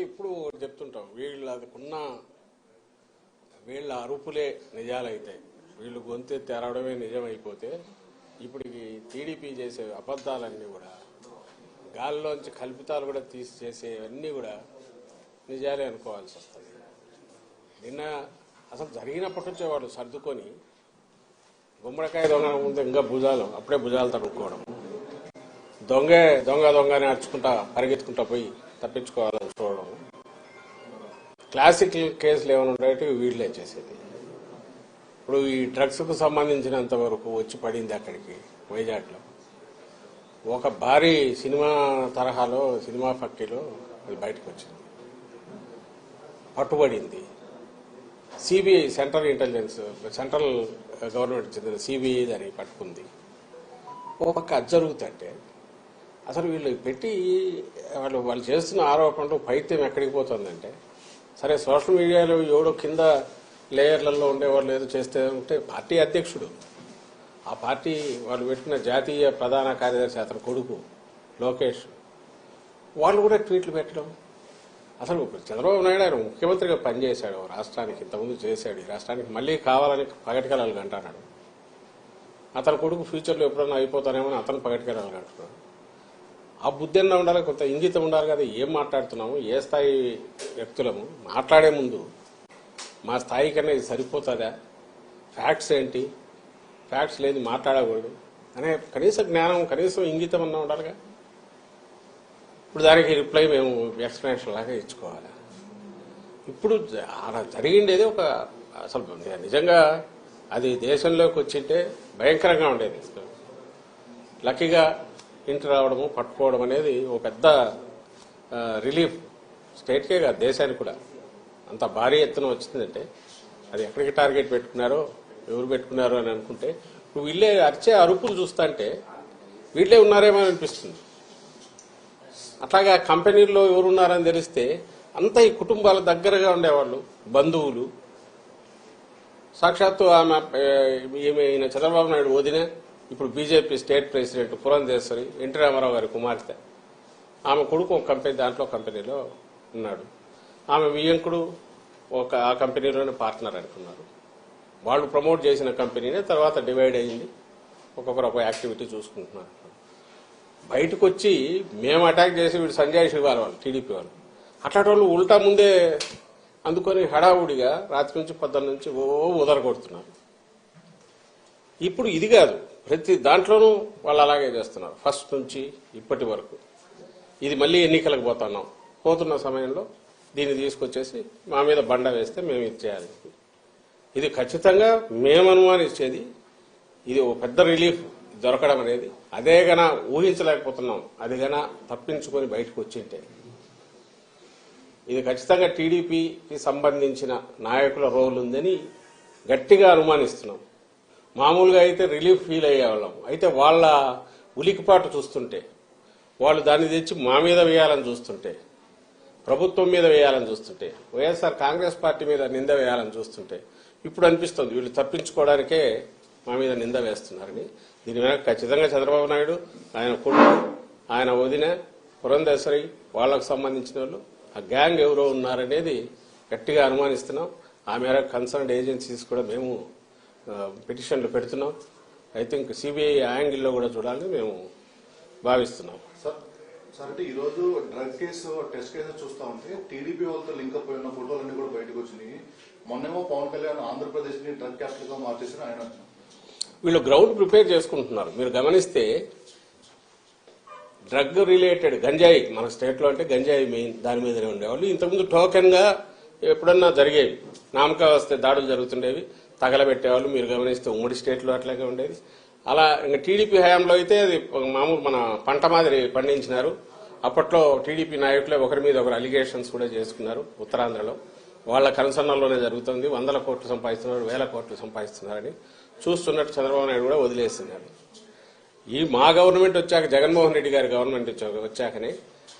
ఇప్పుడు చెప్తుంటాం వీళ్ళ అరుపులే నిజాలైతే వీళ్ళు గొంతు తెరవడమే నిజమైపోతే ఇప్పుడు టీడీపీ చేసే అబద్ధాలన్నీ కూడా గాల్లోంచి కల్పితాలు కూడా తీసి చేసేవన్నీ కూడా నిజాలే అనుకోవాల్సి వస్తుంది. నిన్న అసలు జరిగినప్పటి నుంచే వాళ్ళు సర్దుకొని గుమ్మడికాయ దొంగ ముందు ఇంకా అప్పుడే భుజాలు తడుక్కోవడం, దొంగ అని అడుచుకుంటా పరిగెత్తుకుంటా పోయి తప్పించుకోవాలని చూడడం, క్లాసిక్ కేసులు ఏమైనా ఉంటాయంటే వీళ్ళే చేసేది. ఇప్పుడు ఈ డ్రగ్స్కు సంబంధించినంత వరకు వచ్చి పడింది అక్కడికి వైజాగ్లో ఒక భారీ సినిమా తరహాలో సినిమా ఫక్కీలో అది బయటకు వచ్చింది, పట్టుబడింది. సిబిఐ సెంట్రల్ గవర్నమెంట్ చెందిన సిబిఐ దాన్ని పట్టుకుంది. ఓ పక్క అది జరుగుతుంటే అసలు వీళ్ళు పెట్టి వాళ్ళు చేస్తున్న ఆరోపణలు పైత్యం ఎక్కడికి పోతుందంటే, సరే సోషల్ మీడియాలో ఎవడో కింద లేయర్లలో ఉండేవాళ్ళు ఏదో చేస్తే ఉంటే పార్టీ అధ్యక్షుడు, ఆ పార్టీ వాళ్ళు పెట్టిన జాతీయ ప్రధాన కార్యదర్శి అతని కొడుకు లోకేష్ వాళ్ళు కూడా ట్వీట్లు పెట్టడం. అసలు చంద్రబాబు నాయుడు ఆయన ముఖ్యమంత్రిగా పనిచేశాడు రాష్ట్రానికి, ఇంతకుముందు చేశాడు, ఈ రాష్ట్రానికి మళ్ళీ కావాలని పగటికెళ్ళాలి అంటున్నాడు. అతని కొడుకు ఫ్యూచర్లో ఎప్పుడన్నా అయిపోతానేమో అతను పగటికెళ్ళాలి అంటున్నాడు. ఆ బుద్ధి అన్నా ఉండాలి, కొంత ఇంగితం ఉండాలి కదా. ఏం మాట్లాడుతున్నాము, ఏ స్థాయి వ్యక్తులము, మాట్లాడే ముందు మా స్థాయి కన్నా ఇది సరిపోతుందా, ఫ్యాక్ట్స్ ఏంటి, ఫ్యాక్ట్స్ లేదు మాట్లాడకూడదు అనే కనీస జ్ఞానం, కనీసం ఇంగితం అన్నా ఉండాలిగా. ఇప్పుడు దానికి రిప్లై మేము ఎక్స్ప్లెనేషన్ లాగా ఇచ్చుకోవాలి. ఇప్పుడు అలా జరిగిండేది ఒక అసలు నిజంగా అది దేశంలోకి వచ్చింటే భయంకరంగా ఉండేది. లక్కీగా ఇంటి రావడము పట్టుకోవడం అనేది ఒక పెద్ద రిలీఫ్ స్టేట్కే కాదు దేశానికి కూడా. అంత భారీ ఎత్తున వచ్చిందంటే అది ఎక్కడికి టార్గెట్ పెట్టుకున్నారో ఎవరు పెట్టుకున్నారో అని అనుకుంటే ఇప్పుడు వీళ్ళే అరిచే అరుపులు చూస్తుంటే వీళ్ళే ఉన్నారేమో అనిపిస్తుంది. అట్లాగా కంపెనీల్లో ఎవరున్నారని తెలిస్తే అంతా ఈ కుటుంబాల దగ్గరగా ఉండేవాళ్ళు, బంధువులు. సాక్షాత్తు ఈయన చంద్రబాబు నాయుడు వదిన, ఇప్పుడు BJP state president Purandeswari, NT Rama Rao గారి కుమార్తె, ఆమె కొడుకు ఒక కంపెనీలో ఉన్నాడు. ఆమె వియ్యంకుడు ఆ కంపెనీలోనే పార్ట్నర్ అనుకున్నారు. వాళ్ళు ప్రమోట్ చేసిన కంపెనీనే తర్వాత డివైడ్ అయ్యింది, ఒక్కొక్కరు ఒక యాక్టివిటీ చూసుకుంటున్నారు. బయటకు వచ్చి మేము అటాక్ చేసి వీడు సంజయ్ శివార్ వాళ్ళు టీడీపీ వాళ్ళు అట్లాంటి వాళ్ళు ఉల్టా ముందే అందుకొని హడావుడిగా రాత్రి నుంచి పొద్దున్న నుంచి ఉదరగొడుతున్నారు. ఇప్పుడు ఇది కాదు, ప్రతి దాంట్లోనూ వాళ్ళు అలాగే చేస్తున్నారు ఫస్ట్ నుంచి ఇప్పటి వరకు. ఇది మళ్ళీ ఎన్నికలకు పోతున్న సమయంలో దీన్ని తీసుకొచ్చేసి మా మీద బండ వేస్తే మేము ఇది చేయాలి. ఇది ఖచ్చితంగా మేము అనుమానించేది. ఇది ఒక పెద్ద రిలీఫ్ దొరకడం అనేది అదే గన ఊహించలేకపోతున్నాం. అది గన తప్పించుకొని బయటకు వచ్చింటే ఇది ఖచ్చితంగా టీడీపీకి సంబంధించిన నాయకుల రోల్ ఉందని గట్టిగా అనుమానిస్తున్నాం. మామూలుగా అయితే రిలీఫ్ ఫీల్ అయ్యేవాళ్ళం, అయితే వాళ్ళ ఉలికిపాటు చూస్తుంటే, వాళ్ళు దాన్ని తెచ్చి మా మీద వేయాలని చూస్తుంటే, ప్రభుత్వం మీద వేయాలని చూస్తుంటే, వైఎస్ఆర్ కాంగ్రెస్ పార్టీ మీద నింద వేయాలని చూస్తుంటే ఇప్పుడు అనిపిస్తుంది వీళ్ళు తప్పించుకోవడానికే మా మీద నింద వేస్తున్నారని. దీని వెనక ఖచ్చితంగా చంద్రబాబు నాయుడు, ఆయన కొడుకు, ఆయన వదిన పురంధేశ్వరి, వాళ్లకు సంబంధించిన వాళ్ళు, ఆ గ్యాంగ్ ఎవరో ఉన్నారనేది గట్టిగా అనుమానిస్తున్నాం. ఆ మేరకు కన్సర్న్డ్ ఏజెన్సీస్ కూడా మేము పిటిషన్లు పెడుతున్నాం. ఐ థింక్ సిబిఐ యాంగిల్లో కూడా చూడాలని మేము భావిస్తున్నాం. సార్ అంటే ఈ రోజు డ్రగ్ కేసు టెస్ట్ కేసు చూస్తా ఉంటే టీడీపీ వాళ్ళతో లింక్ అప్ అయిన ఫోటోలన్నీ కూడా బయటకు వచ్చినాయి. మొన్నేమో పవన్ కళ్యాణ్ ఆంధ్రప్రదేశ్ ని డ్రగ్ క్యాపిటల్ గా మార్చేసిన ఆయన వీళ్ళు గ్రౌండ్ ప్రిపేర్ చేసుకుంటున్నారు. మీరు గమనిస్తే డ్రగ్ రిలేటెడ్ గంజాయి మన స్టేట్ లో అంటే గంజాయి మెయిన్, దాని మీదనే ఉండేవాళ్ళు. ఇంతకుముందు టోకెన్ గా ఎప్పుడన్నా జరిగేవి, నామకా వస్తే దాడులు జరుగుతుండేవి, తగలబెట్టేవాళ్ళు. మీరు గమనిస్తే ఉమ్మడి స్టేట్ లో అట్లాగే ఉండేది. అలా ఇంకా టీడీపీ హయాంలో అయితే అది మామూలు మన పంట మాదిరి పండించినారు. అప్పట్లో టీడీపీ నాయకులే ఒకరి మీద ఒకరు అలిగేషన్స్ కూడా చేసుకున్నారు. ఉత్తరాంధ్రలో వాళ్ళ కన్సర్న్లోనే జరుగుతుంది. 100 కోట్లు సంపాదిస్తున్నారు, 1000 కోట్లు సంపాదిస్తున్నారని చూస్తున్నట్టు చంద్రబాబు నాయుడు కూడా వదిలేస్తున్నారు. ఈ మా గవర్నమెంట్ వచ్చాక, జగన్మోహన్ రెడ్డి గారి గవర్నమెంట్ వచ్చాకనే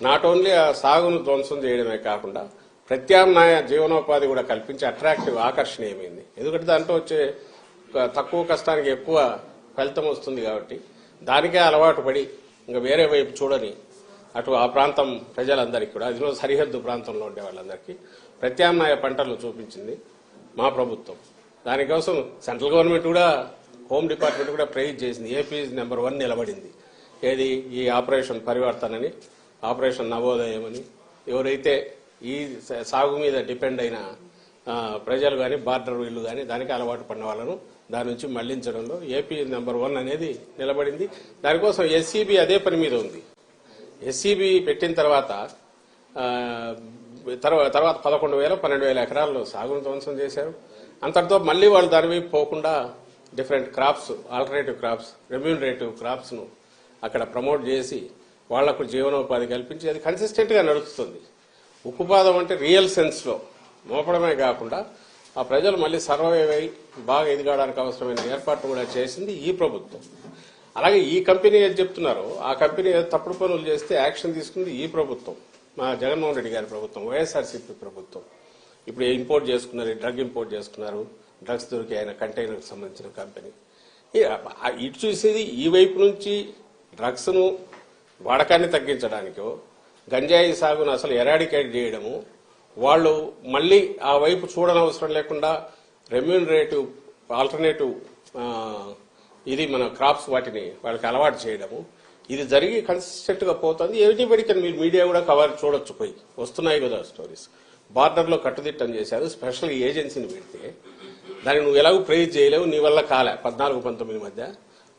నాట్ ఓన్లీ ఆ సాగును ధ్వంసం చేయడమే కాకుండా ప్రత్యామ్నాయ జీవనోపాధి కూడా కల్పించి అట్రాక్టివ్, ఆకర్షణీయమైంది. ఎందుకంటే దాంట్లో వచ్చే తక్కువ కష్టానికి ఎక్కువ ఫలితం వస్తుంది కాబట్టి దానికే అలవాటు పడి ఇంకా వేరే వైపు చూడని అటు ఆ ప్రాంతం ప్రజలందరికీ కూడా, అందులో సరిహద్దు ప్రాంతంలో ఉండే వాళ్ళందరికీ ప్రత్యామ్నాయ పంటలు చూపించింది మా ప్రభుత్వం. దానికోసం సెంట్రల్ గవర్నమెంట్ కూడా, హోమ్ డిపార్ట్మెంట్ కూడా ప్రైజ్ చేసింది. ఏపీ నెంబర్ 1 నిలబడింది. ఏది ఈ ఆపరేషన్ పరివర్తనని, ఆపరేషన్ నవోదయం అని. ఎవరైతే ఈ సాగు మీద డిపెండ్ అయిన ప్రజలు కానీ, బార్డర్ వీళ్ళు కానీ దానికి అలవాటు పడిన వాళ్ళను దాని నుంచి మళ్లించడంలో ఏపీ నెంబర్ 1 అనేది నిలబడింది. దానికోసం ఎస్సీబీ అదే పని మీద ఉంది. ఎస్సీబీ పెట్టిన తర్వాత 11,000 12,000 ఎకరాల్లో సాగును ధ్వంసం చేశారు. అంతటితో మళ్లీ వాళ్ళు దాని వైపు పోకుండా different crops, alternative crops, remunerative crops ను అక్కడ ప్రమోట్ చేసి వాళ్లకు జీవనోపాధి కల్పించి అది కన్సిస్టెంట్ గా నడుస్తుంది. ఉక్కుపాదం అంటే రియల్ సెన్స్ లో మోపడమే కాకుండా ఆ ప్రజలు మళ్లీ సర్వైవ్ అయి బాగా ఎదగడానికి అవసరమైన ఏర్పాట్లు కూడా చేసింది ఈ ప్రభుత్వం. అలాగే ఈ కంపెనీ ఏది చెప్తున్నారో ఆ కంపెనీ తప్పుడు పనులు చేస్తే యాక్షన్ తీసుకుంది ఈ ప్రభుత్వం, మా జగన్మోహన్ రెడ్డి గారి ప్రభుత్వం, వైఎస్ఆర్సీపీ ప్రభుత్వం. ఇప్పుడు ఇంపోర్ట్ చేసుకున్నారు, డ్రగ్ ఇంపోర్ట్ చేసుకున్నారు, డ్రగ్స్ దొరికి ఆయన కంటైనర్కి సంబంధించిన కంపెనీ. ఇటు చూసేది ఈ వైపు నుంచి డ్రగ్స్ ను వాడకాన్ని తగ్గించడానికో, గంజాయి సాగును అసలు ఎరాడికేట్ చేయడము, వాళ్ళు మళ్లీ ఆ వైపు చూడనవసరం లేకుండా రెమ్యూనరేటివ్ ఆల్టర్నేటివ్ ఇది మన క్రాప్స్ వాటిని వాళ్ళకి అలవాటు చేయడము, ఇది జరిగి కన్సిస్టెంట్ గా పోతుంది. ఎవ్రీబడికి మీరు మీడియా కూడా కవర్ చూడొచ్చు, పోయి వస్తున్నాయి కదా స్టోరీస్. బార్డర్ లో కట్టుదిట్టం చేశారు, స్పెషల్ ఏజెన్సీని పెడితే దాన్ని నువ్వు ఎలాగూ ప్రైజ్ చేయలేవు, నీ వల్ల కాలే. 14-19 మధ్య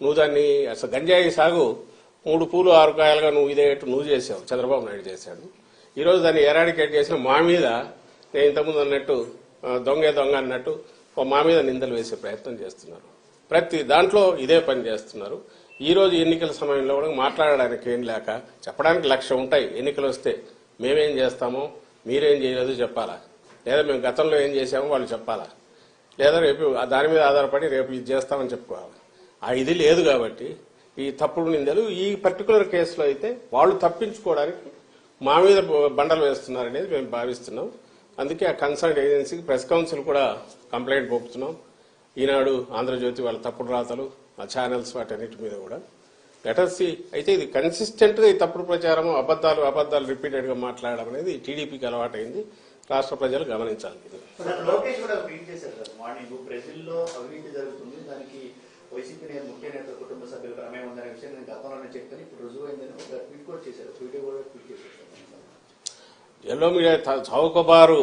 నువ్వు దాన్ని అసలు గంజాయి సాగు 3 పూలు 6 కాయలుగా నువ్వు నువ్వు చేసావు, చంద్రబాబు నాయుడు చేశాడు. ఈ రోజు దాన్ని ఎరాడికేట్ చేసిన మా మీద, నేను ఇంతకుముందు అన్నట్టు దొంగ అన్నట్టు మా మీద నిందలు వేసే ప్రయత్నం చేస్తున్నారు. ప్రతి దాంట్లో ఇదే పని చేస్తున్నారు. ఈ రోజు ఎన్నికల సమయంలో కూడా మాట్లాడడానికి ఏం లేక, చెప్పడానికి 1,00,000 ఉంటాయి. ఎన్నికలు వస్తే మేమేం చేస్తామో మీరేం చేయలేదు చెప్పాలా, లేదా మేము గతంలో ఏం చేశామో వాళ్ళు చెప్పాలా, లేదా రేపు దాని మీద ఆధారపడి రేపు ఇది చేస్తామని చెప్పుకోవాలి. ఆ ఇది లేదు కాబట్టి ఈ తప్పుడు నిందలు ఈ పర్టికులర్ కేసులో అయితే వాళ్ళు తప్పించుకోవడానికి మా మీద బండలు వేస్తున్నారనేది మేము భావిస్తున్నాం. అందుకే ఆ కన్సర్న్ ఏజెన్సీకి ప్రెస్ కౌన్సిల్ కూడా కంప్లైంట్ పంపుతున్నాం. ఈనాడు, ఆంధ్రజ్యోతి వాళ్ళ తప్పుడు రాతలు, ఆ ఛానల్స్ వాటన్నిటి మీద కూడా లెటర్సీ. అయితే ఇది కన్సిస్టెంట్ గా ఈ తప్పుడు ప్రచారం, అబద్దాలు రిపీటెడ్ గా మాట్లాడడం అనేది టీడీపీకి అలవాటైంది. రాష్ట్ర ప్రజలు గమనించాలి. ఇది లోకేష్ కూడా ట్వీట్ చేశారు సార్, మార్నింగ్ బ్రెజిల్లో అవినీతి జరుగుతుంది, దానికి వైసీపీ ముఖ్య నేత కుటుంబ సభ్యుల ప్రమేయం ఉందనే విషయం నేను గతంలోనే చెప్పాను, ఇప్పుడు రుజువైందని ఒక ట్వీట్ కూడా చేశారు. వీడియో కూడా ట్వీట్ చేశారు. ఎల్లో మీడియా చౌకబారు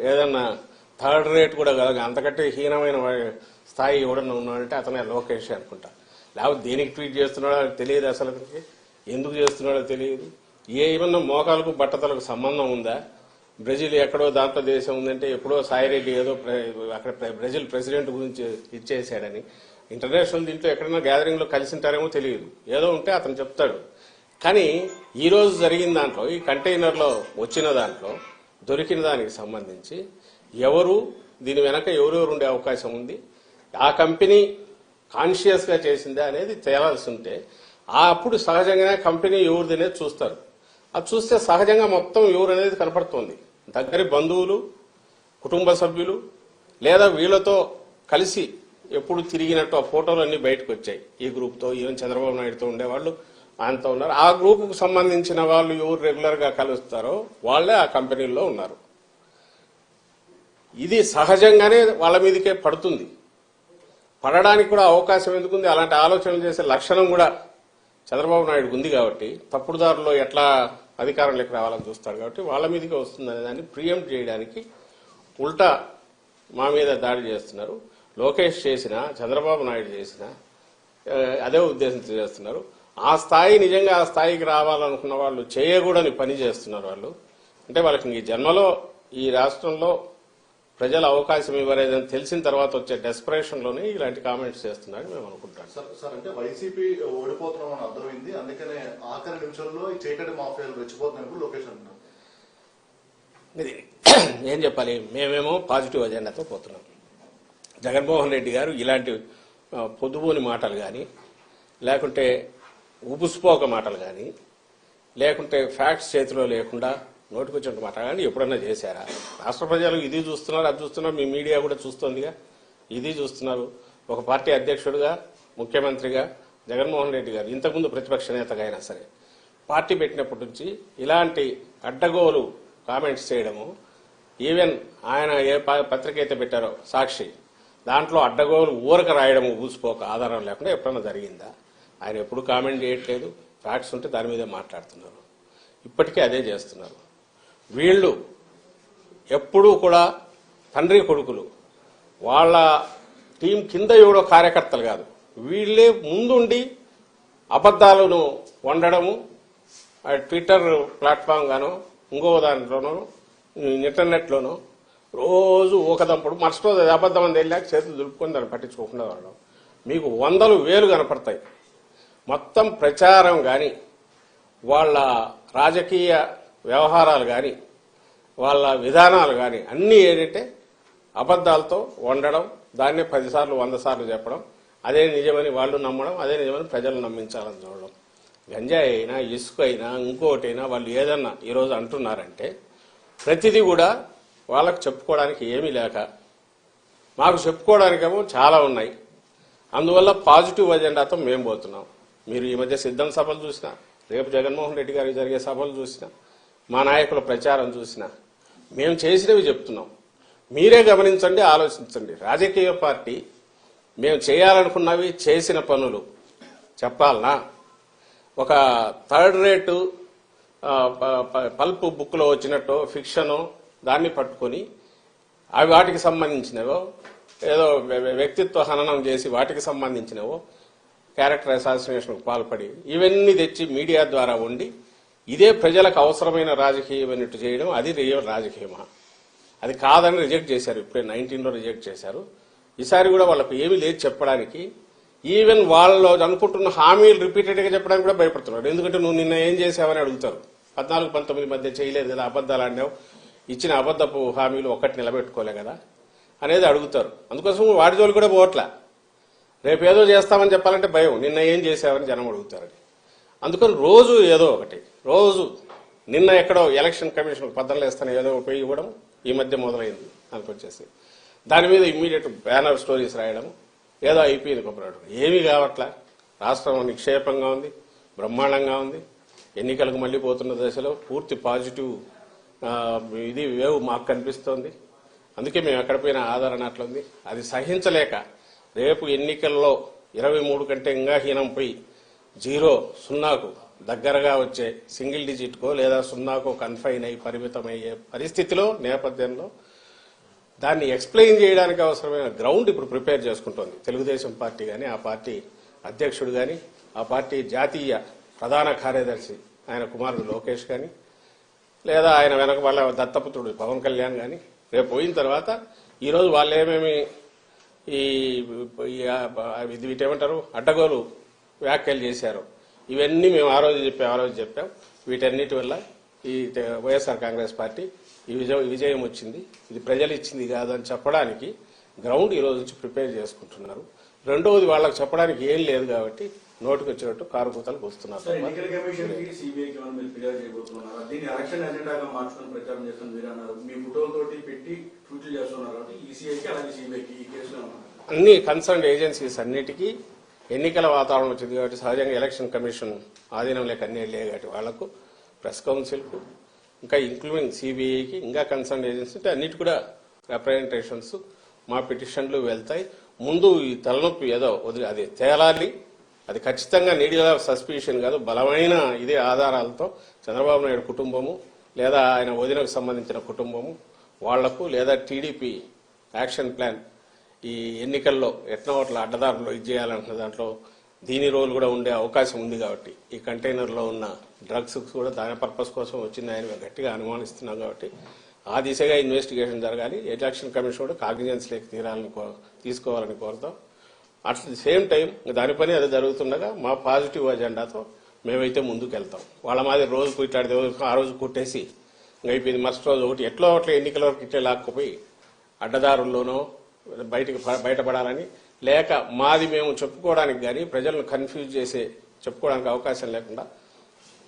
ఏదన్నా థర్డ్ రేట్ కూడా కాదు, అంతకంటే హీనమైన స్థాయి ఎవడన్నా ఉన్నాడంటే అతనే లోకేష్ అనుకుంటా. లేకపోతే దేనికి ట్వీట్ చేస్తున్నాడో తెలియదు, అసలు ఎందుకు చేస్తున్నాడో తెలియదు. ఏమన్నా మోకాలకు బట్టతలకు సంబంధం ఉందా? బ్రెజిల్ ఎక్కడో దాంట్లో దేశం ఉందంటే ఎప్పుడో సాయిరెడ్డి ఏదో అక్కడ బ్రెజిల్ ప్రెసిడెంట్ గురించి ఇచ్చేసాడని, ఇంటర్నేషనల్ దీంట్లో ఎక్కడైనా గ్యాదరింగ్ లో కలిసి ఉంటారేమో తెలియదు, ఏదో ఉంటే అతను చెప్తాడు. కానీ ఈ రోజు జరిగిన దాంట్లో, ఈ కంటైనర్ లో వచ్చిన దాంట్లో దొరికిన దానికి సంబంధించి ఎవరు దీని వెనక ఎవరెవరు ఉండే అవకాశం ఉంది, ఆ కంపెనీ కాన్షియస్ గా చేసిందా అనేది తేలాల్సి ఉంటే అప్పుడు సహజంగానే కంపెనీ ఎవరిది అనేది చూస్తారు. అది చూస్తే సహజంగా మొత్తం ఎవరు అనేది కనపడుతోంది. దగ్గరి బంధువులు, కుటుంబ సభ్యులు, లేదా వీళ్లతో కలిసి ఎప్పుడు తిరిగినట్టు ఆ ఫోటోలు అన్ని బయటకు వచ్చాయి. ఈ గ్రూప్ తో, ఈవెన్ చంద్రబాబు నాయుడుతో ఉండేవాళ్ళు ఆయనతో ఉన్నారు. ఆ గ్రూప్ కు సంబంధించిన వాళ్ళు ఎవరు రెగ్యులర్ గా కలుస్తారో వాళ్లే ఆ కంపెనీల్లో ఉన్నారు. ఇది సహజంగానే వాళ్ళ మీదకే పడుతుంది. పడడానికి కూడా అవకాశం ఎందుకుంది? అలాంటి ఆలోచనలు చేసే లక్షణం కూడా చంద్రబాబు నాయుడు ఉంది కాబట్టి, తప్పుడు దారిలో ఎట్లా అధికారంలోకి రావాలని చూస్తాడు కాబట్టి వాళ్ళ మీదకే వస్తుందనే దాన్ని ప్రియంప్ట్ చేయడానికి ఉల్టా మా మీద దాడి చేస్తున్నారు. లోకేష్ చేసినా, చంద్రబాబు నాయుడు చేసినా అదే ఉద్దేశంతో చేస్తున్నారు. ఆ స్థాయి, నిజంగా ఆ స్థాయికి రావాలనుకున్న వాళ్ళు చేయకూడని పని చేస్తున్నారు. వాళ్ళు అంటే వాళ్ళకి ఈ జన్మలో ఈ రాష్ట్రంలో ప్రజలు అవకాశం ఇవ్వలేదని తెలిసిన తర్వాత వచ్చే డెస్పరేషన్ లోనే ఇలాంటి కామెంట్స్ చేస్తున్నారని మేము అనుకుంటాం. సార్ అంటే వైసీపీ ఓడిపోతున్నాం అని అర్థమైంది, అందుకనే ఆఖరి నిమిషంలో ఈ చీకటి మాఫియాలు రెచ్చిపోతున్నాయి లోకేష్ అంటున్నారు. ఏం చెప్పాలి, మేమేమో పాజిటివ్ అజెండాతో పోతున్నాం. జగన్మోహన్ రెడ్డి గారు ఇలాంటి పొద్దుబోని మాటలు కానీ, లేకుంటే ఉబుసుపోక మాటలు కానీ, లేకుంటే ఫ్యాక్ట్స్ చేతిలో లేకుండా నోటికొచ్చిన మాట కానీ ఎప్పుడన్నా చేశారా? రాష్ట్ర ప్రజలు ఇది చూస్తున్నారు, అది చూస్తున్నారు, మీ మీడియా కూడా చూస్తోందిగా, ఇది చూస్తున్నారు. ఒక పార్టీ అధ్యక్షుడిగా, ముఖ్యమంత్రిగా జగన్మోహన్ రెడ్డి గారు ఇంతకుముందు ప్రతిపక్ష నేతగా అయినా సరే పార్టీ పెట్టినప్పటి నుంచి ఇలాంటి అడ్డగోలు కామెంట్స్ చేయడము, ఈవెన్ ఆయన ఏ పత్రిక అయితే పెట్టారో సాక్షి, దాంట్లో అడ్డగోలు ఊరక రాయడము ఊసిపోక ఆధారం లేకుండా ఎప్పుడన్నా జరిగిందా? ఆయన ఎప్పుడు కామెంట్ చేయట్లేదు, ఫ్యాక్ట్స్ ఉంటే దాని మీదే మాట్లాడుతున్నారు. ఇప్పటికీ అదే చేస్తున్నారు. వీళ్ళు ఎప్పుడూ కూడా తండ్రి కొడుకులు, వాళ్ళ టీం కింద ఎవడో కార్యకర్తలు కాదు, వీళ్ళే ముందుండి అబద్ధాలను వండడము, ట్విట్టర్ ప్లాట్ఫామ్ గానో ఇంకో దాంట్లోనో ఇంటర్నెట్లోనో రోజు ఊకదంపుడు, మరుసటి రోజు అబద్ధం అని వెళ్ళాక చేతులు దులుపుకొని దాన్ని పట్టించుకోకుండా వాడడం. మీకు 100,000 కనపడతాయి. మొత్తం ప్రచారం కానీ, వాళ్ళ రాజకీయ వ్యవహారాలు కానీ, వాళ్ళ విధానాలు కానీ అన్నీ ఏంటంటే అబద్ధాలతో వండడం, దాన్నే 10 సార్లు 100 సార్లు చెప్పడం, అదే నిజమని వాళ్ళు నమ్మడం, అదే నిజమని ప్రజలు నమ్మించాలని చూడడం. గంజాయి అయినా, ఇసుక అయినా, ఇంకోటైనా వాళ్ళు ఏదన్నా ఈరోజు అంటున్నారంటే ప్రతిదీ కూడా వాళ్ళకు చెప్పుకోవడానికి ఏమీ లేక, మాకు చెప్పుకోవడానికేమో చాలా ఉన్నాయి. అందువల్ల పాజిటివ్ అజెండాతో మేము పోతున్నాం. మీరు ఈ మధ్య సిద్ధం సభలు చూసినా, రేపు జగన్మోహన్ రెడ్డి గారికి జరిగే సభలు చూసినా, మా నాయకుల ప్రచారం చూసినా, మేము చేసినవి చెప్తున్నాం. మీరే గమనించండి, ఆలోచించండి. రాజకీయ పార్టీ మేము చేయాలనుకున్నవి, చేసిన పనులు చెప్పాలనా? ఒక థర్డ్ రేటు పల్ప్ బుక్లో వచ్చినట్టు ఫిక్షను దాన్ని పట్టుకొని అవి వాటికి సంబంధించినవో, ఏదో వ్యక్తిత్వ హననం చేసి వాటికి సంబంధించినవో, క్యారెక్టర్ అసాసినేషన్కు పాల్పడి ఇవన్నీ తెచ్చి మీడియా ద్వారా వండి ఇదే ప్రజలకు అవసరమైన రాజకీయం అన్నట్టు చేయడం, అది రియల్ రాజకీయమా? అది కాదని రిజెక్ట్ చేశారు. ఇప్పుడే 19లో రిజెక్ట్ చేశారు. ఈసారి కూడా వాళ్ళకు ఏమీ లేదు చెప్పడానికి. ఈవెన్ వాళ్ళు అనుకుంటున్న హామీలు రిపీటెడ్గా చెప్పడానికి కూడా భయపడుతున్నారు. ఎందుకంటే నువ్వు నిన్న ఏం చేసావని అడుగుతారు. 14-19 మధ్య చేయలేదు కదా, అబద్దాలు ఆడినావు, ఇచ్చిన అబద్ధపు హామీలు ఒక్కటి నిలబెట్టుకోలే కదా అనేది అడుగుతారు. అందుకోసం వాటి జోలు కూడా పోవట్లా. రేపు ఏదో చేస్తామని చెప్పాలంటే భయం, నిన్న ఏం చేసావని జనం అడుగుతారని. అందుకని రోజు ఏదో ఒకటి, రోజు నిన్న ఎక్కడో ఎలక్షన్ కమిషన్ పద్ధతులు వేస్తాను ఏదో పోయి ఇవ్వడం ఈ మధ్య మొదలైంది అనుకొచ్చేసి, దాని మీద ఇమ్మీడియట్ బ్యానర్ స్టోరీస్ రాయడం, ఏదో అయిపోయింది కొబ్బరాడు. ఏమీ కావట్లా. రాష్ట్రం నిక్షేపంగా ఉంది, బ్రహ్మాండంగా ఉంది. ఎన్నికలకు మళ్లీ పోతున్న దశలో పూర్తి పాజిటివ్ ఇది వేవ్ మాకు కనిపిస్తోంది. అందుకే మేము ఎక్కడ పోయినా ఆదరణ అట్లుంది. అది సహించలేక రేపు ఎన్నికల్లో 23 కంటే ఇంకా హీనం పోయి 0-0కు దగ్గరగా వచ్చే సింగిల్ డిజిట్కో లేదా 0కో కన్ఫైన్ అయ్యి పరిమితమయ్యే పరిస్థితిలో నేపథ్యంలో దాన్ని ఎక్స్ప్లెయిన్ చేయడానికి అవసరమైన గ్రౌండ్ ఇప్పుడు ప్రిపేర్ చేసుకుంటోంది తెలుగుదేశం పార్టీ కానీ, ఆ పార్టీ అధ్యక్షుడు కానీ, ఆ పార్టీ జాతీయ ప్రధాన కార్యదర్శి ఆయన కుమారుడు లోకేష్ కానీ, లేదా ఆయన వెనక వాళ్ళ దత్తపుత్రుడు పవన్ కళ్యాణ్ కానీ. రేపు పోయిన తర్వాత ఈరోజు వాళ్ళు ఏమేమి వీటేమంటారు అడ్డగోలు వ్యాఖ్యలు చేశారు, ఇవన్నీ మేము ఆ రోజు చెప్పాం. వీటన్నిటి వల్ల ఈ వైఎస్ఆర్ కాంగ్రెస్ పార్టీ ఈ విజయం వచ్చింది, ఇది ప్రజలు ఇచ్చింది కాదు అని చెప్పడానికి గ్రౌండ్ ఈ రోజు నుంచి ప్రిపేర్ చేసుకుంటున్నారు. రెండవది వాళ్ళకి చెప్పడానికి ఏం లేదు కాబట్టి నోటికి వచ్చినట్టు కారు కూతలకు వస్తున్నారు. అన్ని కన్సర్న్ ఏజెన్సీస్ అన్నిటికీ ఎన్నికల వాతావరణం వచ్చింది కాబట్టి సహజంగా ఎలక్షన్ కమిషన్ ఆధీనంలోకి అన్ని వెళ్ళే కాబట్టి వాళ్లకు, ప్రెస్ కౌన్సిల్కు, ఇంకా ఇంక్లూడింగ్ సిబిఐకి, ఇంకా కన్సర్న్ ఏజెన్సీ అంటే అన్నిటి కూడా రిప్రజెంటేషన్స్ మా పిటిషన్లు వెళ్తాయి. ముందు ఈ తలనొప్పి ఏదో అది తేలాలి. అది ఖచ్చితంగా నీడియల్ ఆఫ్ సస్పిషన్ కాదు, బలమైన ఇదే ఆధారాలతో చంద్రబాబు నాయుడు కుటుంబము లేదా ఆయన వదినకు సంబంధించిన కుటుంబము వాళ్లకు, లేదా టీడీపీ యాక్షన్ ప్లాన్ ఈ ఎన్నికల్లో ఎట్నోట్ల అడ్డదారుల్లో ఇది చేయాలనుకున్న దాంట్లో దీని రోల్ కూడా ఉండే అవకాశం ఉంది కాబట్టి ఈ కంటైనర్లో ఉన్న డ్రగ్స్ కూడా దాని పర్పస్ కోసం వచ్చింది ఆయన గట్టిగా అనుమానిస్తున్నాం కాబట్టి ఆ దిశగా ఇన్వెస్టిగేషన్ జరగాలి. ఎలక్షన్ కమిషన్ కూడా కాగ్నిజెన్స్ లేక తీసుకోవాలని కోరుతాం. అట్ ది సేమ్ టైం దాని పని అది జరుగుతుండగా మా పాజిటివ్ అజెండాతో మేమైతే ముందుకు వెళ్తాం. వాళ్ళ మాదిరి రోజు కుట్టాడితే ఆ రోజు కుట్టేసి అయిపోయింది, మరుసటి రోజు ఒకటి ఎట్లా ఎన్నికల వరకు ఇట్లే లాక్కుపోయి అడ్డదారుల్లోనో బయటపడాలని లేక మాది మేము చెప్పుకోవడానికి కానీ ప్రజలను కన్ఫ్యూజ్ చేసే చెప్పుకోవడానికి అవకాశం లేకుండా,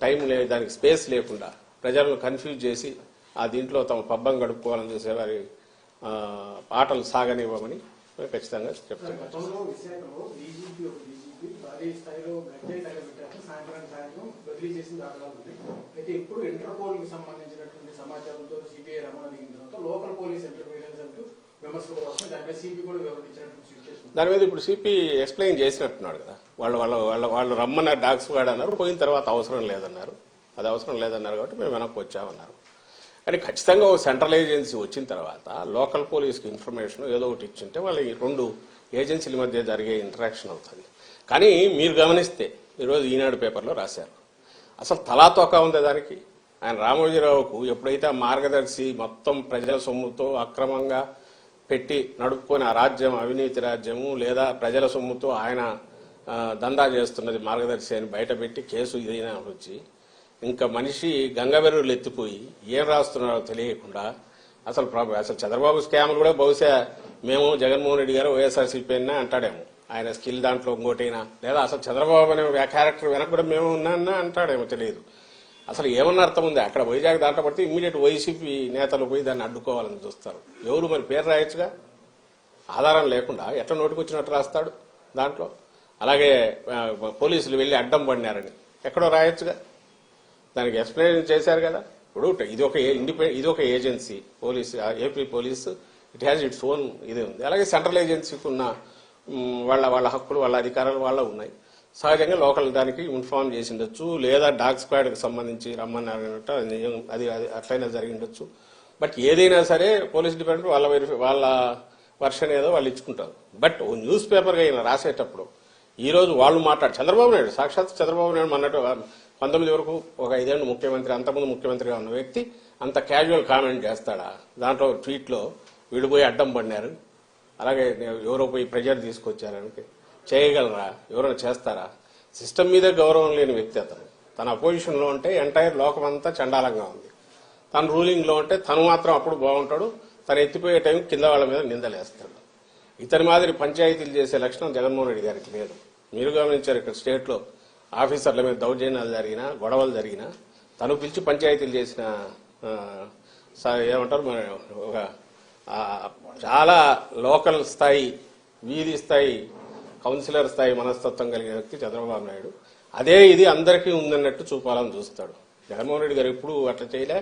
టైం దానికి స్పేస్ లేకుండా ప్రజలను కన్ఫ్యూజ్ చేసి ఆ దీంట్లో తమ పబ్బం గడుపుకోవాలని చూసే వారి ఆటలు సాగనివ్వమని ఖచ్చితంగా చెప్తున్నాం. ఉంది. భారీ స్థాయిలో గంజాయి తగలబెట్టారు. సాయంత్రం బదిలీ చేసిన దాఖలాలు ఉంది. అయితే ఇప్పుడు ఇంటర్పోల్ కి సంబంధించినటువంటి సమాచారంతో సిబిఐ రమణ దిగిన తర్వాత లోకల్ పోలీస్ ఇంటర్ఫీరెన్స్ అంటూ విమర్శలు కూడా వస్తున్నాయి. దానిపై సిపి కూడా వివరించినటువంటి సిచ్యువేషన్. దాని మీద ఇప్పుడు సిపి ఎక్స్ప్లెయిన్ చేసినట్టున్నాడు కదా. వాళ్ళు రమ్మన్నారు, డాగ్స్ వాడన్నారు, పోయిన తర్వాత అవసరం లేదన్నారు. అది అవసరం లేదన్నారు కాబట్టి మేము వెనక్కి వచ్చామన్నారు. కానీ ఖచ్చితంగా ఒక సెంట్రల్ ఏజెన్సీ వచ్చిన తర్వాత లోకల్ పోలీస్కి ఇన్ఫర్మేషన్ ఏదో ఒకటి ఇచ్చింటే వాళ్ళ ఈ రెండు ఏజెన్సీల మధ్య జరిగే ఇంటరాక్షన్ అవుతుంది. కానీ మీరు గమనిస్తే ఈరోజు ఈనాడు పేపర్లో రాశారు, అసలు తలాతోక ఉంది దానికి. ఆయన రామోజీరావుకు ఎప్పుడైతే ఆ మార్గదర్శి మొత్తం ప్రజల సొమ్ముతో అక్రమంగా పెట్టి నడుపుకొని ఆ రాజ్యం అవినీతి రాజ్యము లేదా ప్రజల సొమ్ముతో ఆయన దందా చేస్తున్నది మార్గదర్శి అని బయటపెట్టి కేసు ఇదైనా వచ్చి ఇంకా మనిషి గంగవెర్రులు ఎత్తిపోయి ఏం రాస్తున్నారో తెలియకుండా అసలు చంద్రబాబు స్కామ్లు కూడా బహుశా మేము జగన్మోహన్ రెడ్డి గారు వైఎస్ఆర్సీపీ అయినా అంటాడేమో, ఆయన స్కిల్ దాంట్లో ఇంకోటైనా, లేదా అసలు చంద్రబాబు అనే క్యారెక్టర్ వెనక కూడా మేము ఉన్నా అంటాడేమో తెలియదు. అసలు ఏమన్నా అర్థం ఉంది? అక్కడ వైజాగ్ దాంట్లో పడితే ఇమ్మీడియట్ వైసీపీ నేతలు పోయి దాన్ని అడ్డుకోవాలని చూస్తారు. ఎవరు మరి పేరు రాయొచ్చుగా, ఆధారం లేకుండా ఎట్లా నోటికొచ్చినట్టు రాస్తాడు దాంట్లో. అలాగే పోలీసులు వెళ్ళి అడ్డం పడినారని ఎక్కడో రాయొచ్చుగా, దానికి ఎక్స్ప్లెయిన్ చేశారు కదా. ఇప్పుడు ఇది ఒక agency police, AP police it has its own ఇది ఉంది. అలాగే సెంట్రల్ ఏజెన్సీకి ఉన్న వాళ్ళ హక్కులు వాళ్ళ అధికారాలు వాళ్ళ ఉన్నాయి. సహజంగా లోకల్ దానికి ఇన్ఫార్మ్ చేసి ఉండొచ్చు, లేదా డాగ్ స్క్వాడ్కి సంబంధించి రమ్మన్నారన్నట్టు అది అట్లయినా జరిగి ఉండొచ్చు. బట్ ఏదైనా సరే పోలీస్ డిపార్ట్మెంట్ వాళ్ళ వర్షన్ ఏదో వాళ్ళు ఇచ్చుకుంటారు. బట్ న్యూస్ పేపర్గా ఈయన రాసేటప్పుడు ఈరోజు వాళ్ళు చంద్రబాబు నాయుడు, సాక్షాత్ చంద్రబాబు నాయుడు అన్నట్టు 19 వరకు ఒక 5 ఏళ్ళు ముఖ్యమంత్రి, అంతకుముందు ముఖ్యమంత్రిగా ఉన్న వ్యక్తి అంత క్యాజువల్ కామెంట్ చేస్తాడా? దాంట్లో ట్వీట్లో వీళ్ళు పోయి అడ్డం పడినారు, అలాగే ఎవరో పోయి ప్రెజర్ తీసుకొచ్చారని చేయగలరా? ఎవరైనా చేస్తారా? సిస్టమ్ మీద గౌరవం లేని వ్యక్తి అతను. తన అపోజిషన్లో ఉంటే ఎంటైర్ లోకం అంతా చండాలంగా ఉంది, తన రూలింగ్లో ఉంటే తను మాత్రం అప్పుడు బాగుంటాడు, తను ఎత్తిపోయే టైం కింద వాళ్ళ మీద నిందలేస్తాడు. ఇతని మాదిరి పంచాయతీలు చేసే లక్షణం జగన్మోహన్ రెడ్డి గారికి లేదు. మీరు గమనించారు, ఇక్కడ స్టేట్లో ఆఫీసర్ల మీద దౌర్జన్యాలు జరిగినా, గొడవలు జరిగినా తను పిలిచి పంచాయతీలు చేసిన ఏమంటారు మన ఒక చాలా లోకల్ స్థాయి, వీధి స్థాయి, కౌన్సిలర్ స్థాయి మనస్తత్వం కలిగిన వ్యక్తి చంద్రబాబు నాయుడు. అదే ఇది అందరికీ ఉందన్నట్టు చూపాలని చూస్తాడు. జగన్మోహన్ రెడ్డి గారు ఎప్పుడు అట్లా చేయలే.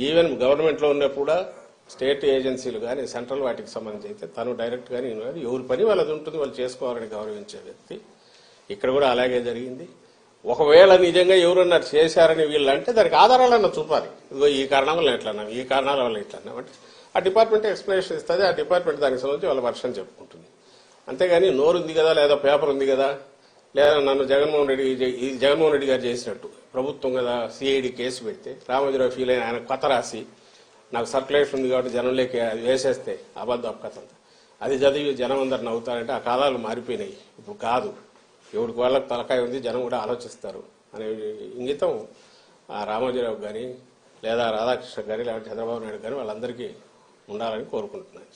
ఈవెన్ గవర్నమెంట్లో ఉన్నప్పుడు కూడా స్టేట్ ఏజెన్సీలు కానీ సెంట్రల్ వాటికి సంబంధించి అయితే తను డైరెక్ట్ కానీ ఎవరి పని వాళ్ళది ఉంటుంది, వాళ్ళు చేసుకోవాలని గౌరవించే వ్యక్తి. ఇక్కడ కూడా అలాగే జరిగింది. ఒకవేళ నిజంగా ఎవరన్నా చేశారని వీళ్ళు అంటే దానికి ఆధారాలన్నా చూపాలి. ఇదిగో ఈ కారణం వల్ల ఎట్లన్నాం, ఈ కారణాల వల్ల ఎట్లన్నాం అంటే ఆ డిపార్ట్మెంట్ ఎక్స్ప్లెనేషన్ ఇస్తుంది. ఆ డిపార్ట్మెంట్ దానికి సంబంధించి వాళ్ళ వర్షం చెప్పుకుంటుంది. అంతేగాని నోరు ఉంది కదా, లేదా పేపర్ ఉంది కదా, లేదా నన్ను జగన్మోహన్ రెడ్డి గారు చేసినట్టు ప్రభుత్వం కదా సిఐడి కేసు పెడితే రామోజీరావు ఫీల్ అయిన ఆయన కొత్త రాసి నాకు సర్క్యులేషన్ ఉంది కాబట్టి జనంలోకి అది వేసేస్తే అబద్ధం కథ అది చదివి జనం అందరు నవ్వుతారంటే ఆ కాలాలు మారిపోయినాయి. ఇప్పుడు కాదు, ఎవరికి వాళ్ళకి తలకాయ ఉంది, జనం కూడా ఆలోచిస్తారు అనే ఇంగితం రామోజీరావు కానీ లేదా రాధాకృష్ణ కానీ లేకపోతే చంద్రబాబు నాయుడు కానీ వాళ్ళందరికీ ఉండాలని కోరుకుంటున్నాను.